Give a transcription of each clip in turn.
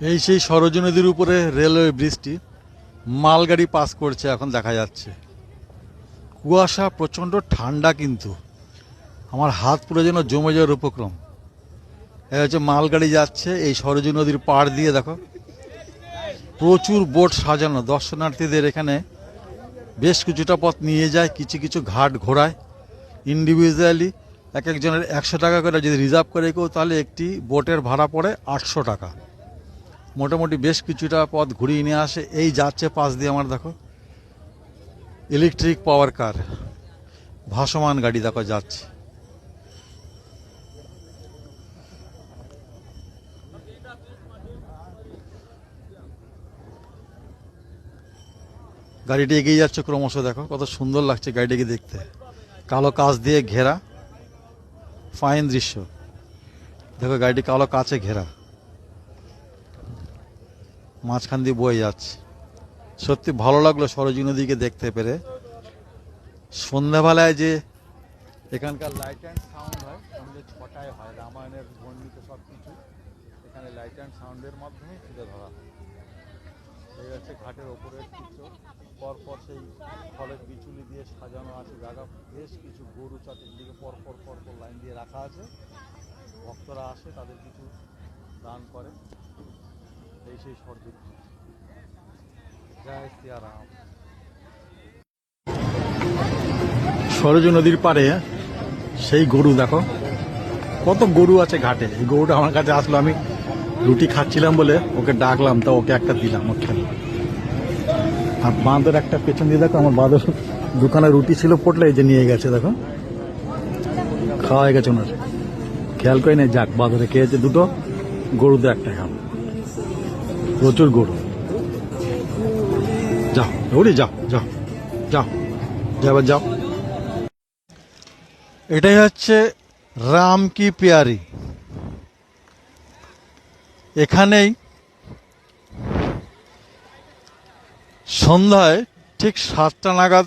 এই সেই সরজু নদীর উপরে রেলওয়ে ব্রিজটি, মালগাড়ি পাস করছে এখন দেখা যাচ্ছে। কুয়াশা, প্রচণ্ড ঠান্ডা, কিন্তু আমার হাত পুরো যেন জমে যাওয়ার উপক্রম। এই হচ্ছে মালগাড়ি যাচ্ছে এই সরজু নদীর পাড় দিয়ে। দেখো প্রচুর বোট সাজানো, দর্শনার্থীদের এখানে বেশ কিছুটা পথ নিয়ে যায়, কিছু কিছু ঘাট ঘোরায় ইন্ডিভিজুয়ালি। এক একজনের 100 টাকা করে, যদি রিজার্ভ করে কেউ তাহলে একটি বোটের ভাড়া পড়ে 800 টাকা। মোটামুটি বেশ কিছুটা পথ ঘুরিয়ে নিয়ে আসে। এই যাচ্ছে পাশ দিয়ে আমার, দেখো ইলেকট্রিক পাওয়ার কার, ভাসমান গাড়ি দেখো যাচ্ছে। গাড়িটি এগিয়ে যাচ্ছে ক্রমশ, দেখো কত সুন্দর লাগছে গাড়িটিকে দেখতে। কালো কাঁচ দিয়ে ঘেরা, ফাইন দৃশ্য। দেখো গাড়িটি কালো কাঁচে ঘেরা, মাঝখান দিয়ে বয়ে যাচ্ছে। সত্যি ভালো লাগলো সরজু নদীকে দেখতে পেরে। সন্ধ্যাবেলায় যে এখানকার লাইট অ্যান্ড সাউন্ড হয়, সন্ধ্যে 6টায় হয়, রামায়ণের বর্ণিত সব কিছু এখানে লাইট অ্যান্ড সাউন্ডের মাধ্যমে তুলে ধরা হয়। এই হচ্ছে ঘাটের ওপরের চিত্র। পরপর সেই ফলের বিচুলি দিয়ে সাজানো আছে জায়গা, বেশ কিছু গরু চারদিকে পরপর পরপর লাইন দিয়ে রাখা আছে। ভক্তরা আসে, তাদের কিছু দান করে। এই সেই সরজু, জয় শ্রীরাম। সরজু নদীর পাড়ে সেই গরু দেখো, কত গরু আছে ঘাটে। এই গরুটা আমার কাছে আসলো, আমি রুটি খাচ্ছিলাম বলে ওকে ডাকলাম, তা ওকে একটা দিলাম, ও খেলো। আর বাঁধের একটা পেছন দিয়ে দেখো, আমার বাঁধের দোকানে রুটি ছিল পটলে, এই যে নিয়ে গেছে, দেখো খাওয়া হয়ে গেছে ওনার, খেয়াল করে নেই। যাক, বাঁধরে খেয়েছে দুটো, গরুতে একটা খাবো। প্রচুর গরু। যাও ওরে, যাও যাও যাও, এবার যাও। এটাই হচ্ছে রাম কি পেয়ারি। এখানেই সন্ধ্যায় ঠিক 7টা নাগাদ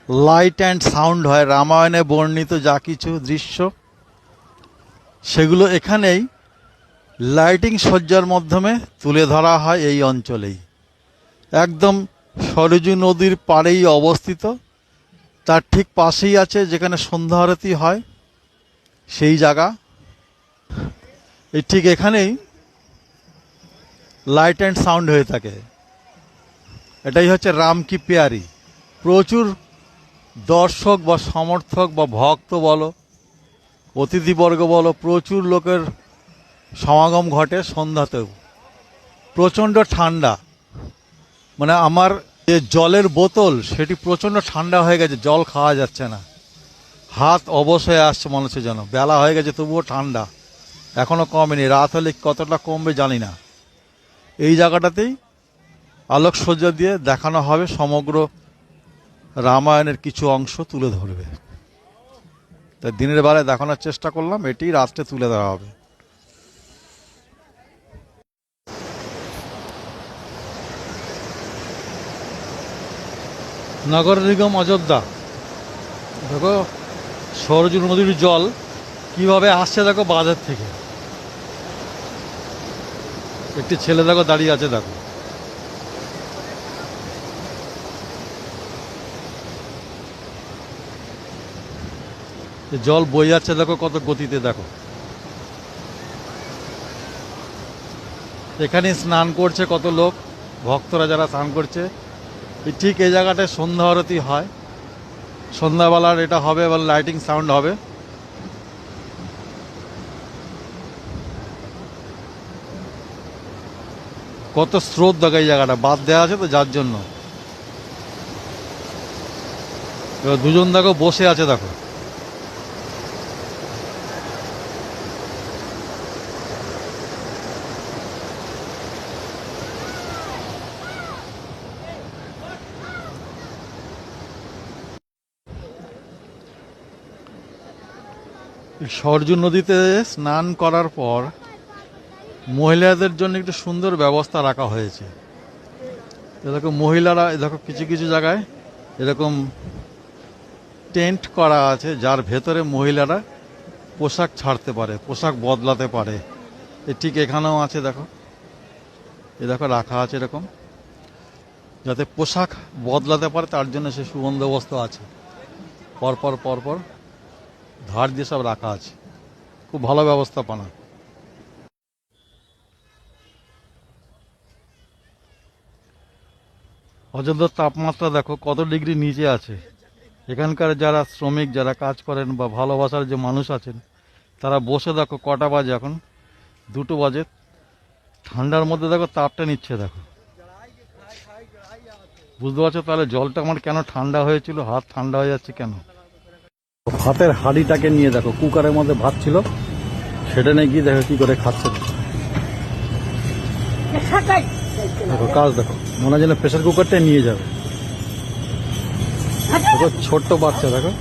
লাইট অ্যান্ড সাউন্ড হয়। রামায়ণে বর্ণিত যা কিছু দৃশ্য, সেগুলো এখানেই লাইটিং সজ্জার মাধ্যমে তুলে ধরা হয় এই অঞ্চলেই। একদম সরজু নদীর পাড়েই অবস্থিত। তার ঠিক পাশেই আছে যেখানে সন্ধ্যা আরতি হয় সেই জায়গা। এই ঠিক এখানেই লাইট অ্যান্ড সাউন্ড হয়ে থাকে। এটাই হচ্ছে রাম কি পেয়ারি। প্রচুর দর্শক বা সমর্থক বা ভক্ত বলো, অতিথিবর্গ বলো, প্রচুর লোকের সমাগম ঘটে সন্ধ্যাতেও। প্রচণ্ড ঠান্ডা, মানে আমার যে জলের বোতল সেটি প্রচণ্ড ঠান্ডা হয়ে গেছে, জল খাওয়া যাচ্ছে না, হাত অবশ হয়ে আসছে মনে হচ্ছে যেন। বেলা হয়ে গেছে তবুও ঠান্ডা এখনো কমেনি। রাত হলে কতটা কমবে জানি না। এই জায়গাটাতেই আলোকসজ্জা দিয়ে দেখানো হবে, সমগ্র রামায়ণের কিছু অংশ তুলে ধরবে। তাই দিনের বেলায় দেখানোর চেষ্টা করলাম, এটি রাত্রে তুলে দেওয়া হবে। নগর নিগম অযোধ্যা, দেখো সরজু নদীর জল কিভাবে আসছে, দেখো বাজার থেকে। একটি ছেলে দেখো দাঁড়িয়ে আছে, দেখো জল বয়ে যাচ্ছে, দেখো কত গতিতে। দেখো এখানে স্নান করছে কত লোক, ভক্তরা যারা স্নান করছে। ঠিক এই জায়গাটায় সন্ধ্যা আরতি হয়, সন্ধ্যাবেলার এটা হবে, এবার লাইটিং সাউন্ড হবে। কত স্রোত দেখো, এই জায়গাটা বাদ দেওয়া আছে তো যার জন্য। এবার দুজন দেখো বসে আছে, দেখো সরজু নদীতে স্নান করার পর মহিলাদের জন্য একটু সুন্দর ব্যবস্থা রাখা হয়েছে। দেখো মহিলারা, দেখো কিছু কিছু জায়গায় এরকম টেন্ট করা আছে, যার ভেতরে মহিলারা পোশাক ছাড়তে পারে, পোশাক বদলাতে পারে। ঠিক এখানেও আছে, দেখো এ দেখো রাখা আছে এরকম, যাতে পোশাক বদলাতে পারে তার জন্য সে সুবন্দোবস্ত আছে। পরপর পরপর ধার দিয়ে সব রাখা আছে, খুব ভালো ব্যবস্থাপনা। অযোধ্যার তাপমাত্রা দেখো কত ডিগ্রি নিচে আছে। এখানকার যারা শ্রমিক, যারা কাজ করেন বা ভালোবাসার যে মানুষ আছেন, তারা বসে দেখো কটা বাজে, এখন 2টো বাজে, ঠান্ডার মধ্যে দেখো তাপটা নিচ্ছে। দেখো, বুঝতে পারছো তাহলে জলটা আমার কেন ঠান্ডা হয়েছিল, হাত ঠান্ডা হয়ে যাচ্ছে কেন। ভাতের হাঁড়িটাকে নিয়ে দেখো, কুকারের মধ্যে ভাত ছিল, সেটা নিয়ে গিয়ে দেখো কি করে খাচ্ছে। দেখো কাজ দেখো, মনে হয় যেন প্রেসার কুকারটা নিয়ে যাবে। দেখো ছোট্ট বাচ্চা, দেখো